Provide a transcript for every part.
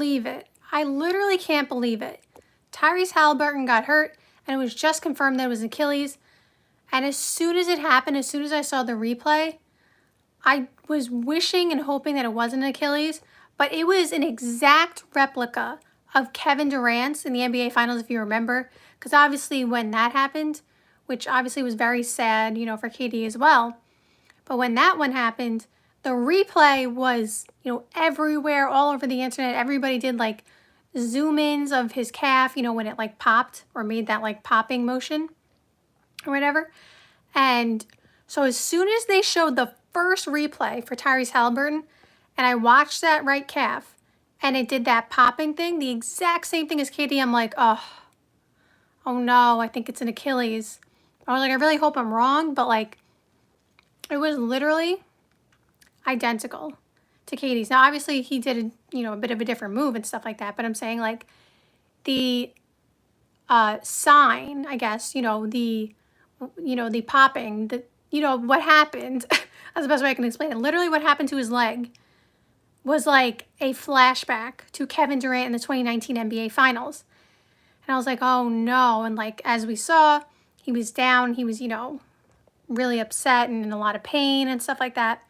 believe it. I literally can't believe it. Tyrese Haliburton got hurt, and it was just confirmed that it was Achilles. And as soon as it happened, as soon as I saw the replay, I was wishing and hoping that it wasn't Achilles, but it was an exact replica of Kevin Durant's in the NBA Finals, if you remember. Because obviously when that happened, which obviously was very sad, you know, for KD as well. But when that one happened, the replay was, you know, everywhere, all over the internet. Everybody did like zoom-ins of his calf, you know, when it like popped or made that like popping motion or whatever. And so as soon as they showed the first replay for Tyrese Haliburton, and I watched that right calf, and it did that popping thing, the exact same thing as KD, I'm like, oh no, I think it's an Achilles. I was like, I really hope I'm wrong, but like, it was literally identical to KD's. Now, obviously, he did, you know, a bit of a different move and stuff like that, but I'm saying like the sign, I guess, you know, the popping, you know, what happened, that's the best way I can explain it. Literally what happened to his leg was like a flashback to Kevin Durant in the 2019 NBA Finals. And I was like, oh no. And like, as we saw, he was down, he was, you know, really upset and in a lot of pain and stuff like that.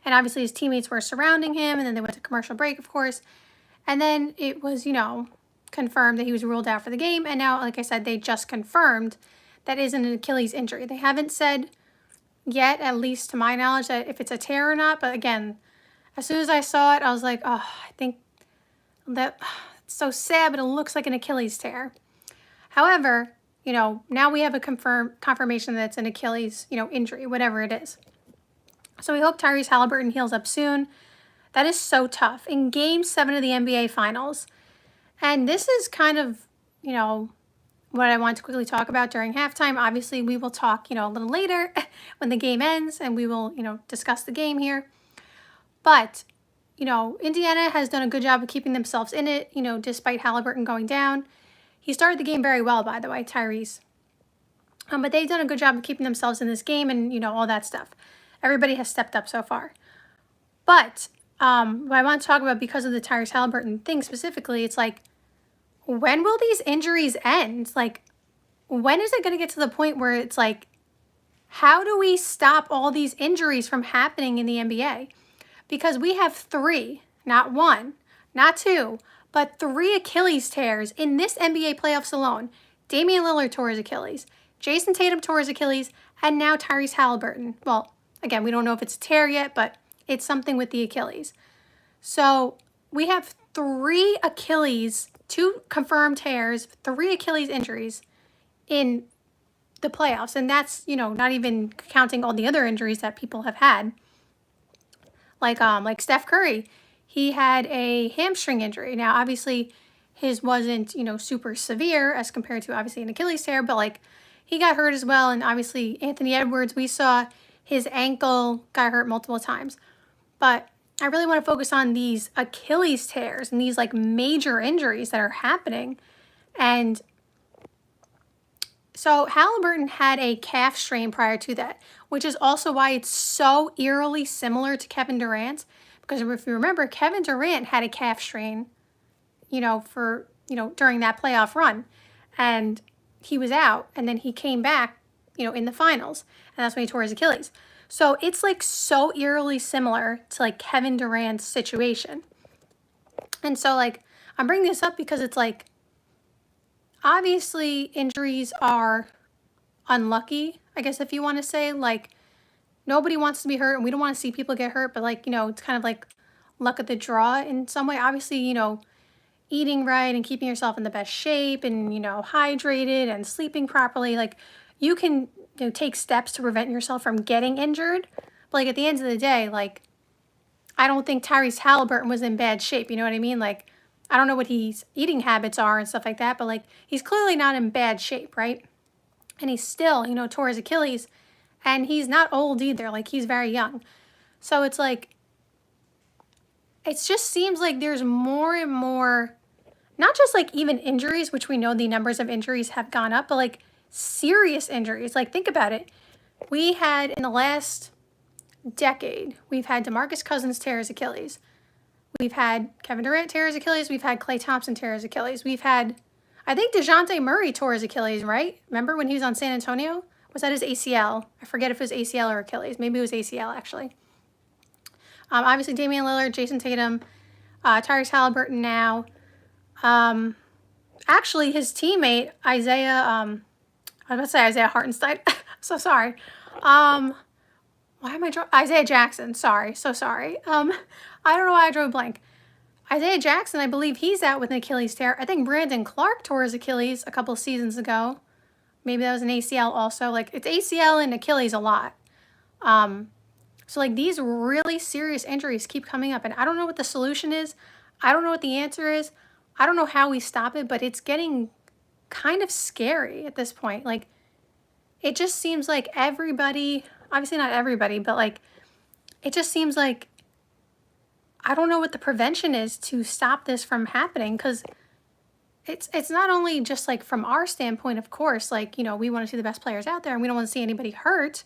And obviously his teammates were surrounding him, and then they went to commercial break, of course. And then it was, you know, confirmed that he was ruled out for the game. And now, like I said, they just confirmed that isn't an Achilles injury. They haven't said yet, at least to my knowledge, that if it's a tear or not. But again, as soon as I saw it, I was like, oh, I think that it's so sad, but it looks like an Achilles tear. However, you know, now we have a confirmation that it's an Achilles, you know, injury, whatever it is. So we hope Tyrese Haliburton heals up soon. That is so tough. In Game 7 of the NBA Finals, and this is kind of, you know, what I want to quickly talk about during halftime. Obviously, we will talk, you know, a little later when the game ends, and we will, you know, discuss the game here. But, you know, Indiana has done a good job of keeping themselves in it, you know, despite Haliburton going down. He started the game very well, by the way, Tyrese. But they've done a good job of keeping themselves in this game and, you know, all that stuff. Everybody has stepped up so far. But what I want to talk about, because of the Tyrese Haliburton thing specifically, it's like, when will these injuries end? Like, when is it going to get to the point where it's like, how do we stop all these injuries from happening in the NBA? Because we have 3, not 1, not 2, but 3 Achilles tears in this NBA playoffs alone. Damian Lillard tore his Achilles, Jason Tatum tore his Achilles, and now Tyrese Haliburton. Well, again, we don't know if it's a tear yet, but it's something with the Achilles. So we have 3 Achilles, 2 confirmed tears, 3 Achilles injuries in the playoffs. And that's, you know, not even counting all the other injuries that people have had. Like Steph Curry, he had a hamstring injury. Now, obviously, his wasn't, you know, super severe as compared to obviously an Achilles tear, but like he got hurt as well. And obviously Anthony Edwards, we saw his ankle got hurt multiple times. But I really want to focus on these Achilles tears and these like major injuries that are happening. And so Haliburton had a calf strain prior to that, which is also why it's so eerily similar to Kevin Durant. Because if you remember, Kevin Durant had a calf strain, you know, for, you know, during that playoff run. And he was out, and then he came back, you know, in the finals. And that's when he tore his Achilles. So it's like so eerily similar to like Kevin Durant's situation. And so like, I'm bringing this up because it's like, obviously injuries are unlucky, I guess, if you want to say. Like, nobody wants to be hurt, and we don't want to see people get hurt, but like, you know, it's kind of like luck of the draw in some way. Obviously, you know, eating right and keeping yourself in the best shape and, you know, hydrated and sleeping properly, like you can, you know, take steps to prevent yourself from getting injured. But like at the end of the day, like, I don't think Tyrese Haliburton was in bad shape, you know what I mean? Like, I don't know what his eating habits are and stuff like that, but like, he's clearly not in bad shape, right? And he still, you know, tore his Achilles, and he's not old either, like he's very young. So it's like, it just seems like there's more and more, not just like even injuries, which we know the numbers of injuries have gone up, but like serious injuries. Like, think about it. We had in the last decade, we've had DeMarcus Cousins tear his Achilles. We've had Kevin Durant tear his Achilles. We've had Klay Thompson tear his Achilles. We've had, I think DeJounte Murray tore his Achilles, right? Remember when he was on San Antonio? Was that his ACL? I forget if it was ACL or Achilles. Maybe it was ACL, actually. Obviously, Damian Lillard, Jason Tatum, Tyrese Haliburton now. Actually, his teammate, Isaiah, I was about to say Isaiah Hartenstein. So sorry. Why am I drawing? Isaiah Jackson. Sorry. So sorry. I don't know why I drew a blank. Isaiah Jackson, I believe he's out with an Achilles tear. I think Brandon Clark tore his Achilles a couple seasons ago. Maybe that was an ACL also. Like, it's ACL and Achilles a lot. So, like, these really serious injuries keep coming up, and I don't know what the solution is. I don't know what the answer is. I don't know how we stop it, but it's getting kind of scary at this point. Like, it just seems like everybody, obviously not everybody, but, like, it just seems like I don't know what the prevention is to stop this from happening, because it's not only just, like, from our standpoint, of course, like, you know, we want to see the best players out there, and we don't want to see anybody hurt.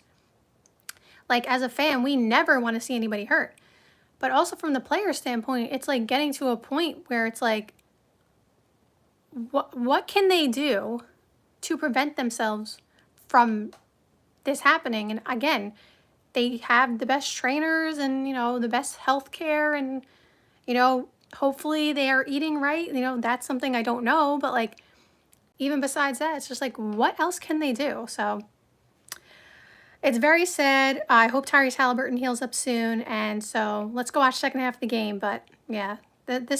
Like, as a fan, we never want to see anybody hurt. But also from the player standpoint, it's like getting to a point where it's like, what can they do to prevent themselves from this happening? And again, they have the best trainers and, you know, the best health care, and, you know, hopefully they are eating right. You know, that's something I don't know, but, like, even besides that, it's just like, what else can they do? So it's very sad. I hope Tyrese Haliburton heals up soon. And so let's go watch the second half of the game. But yeah, this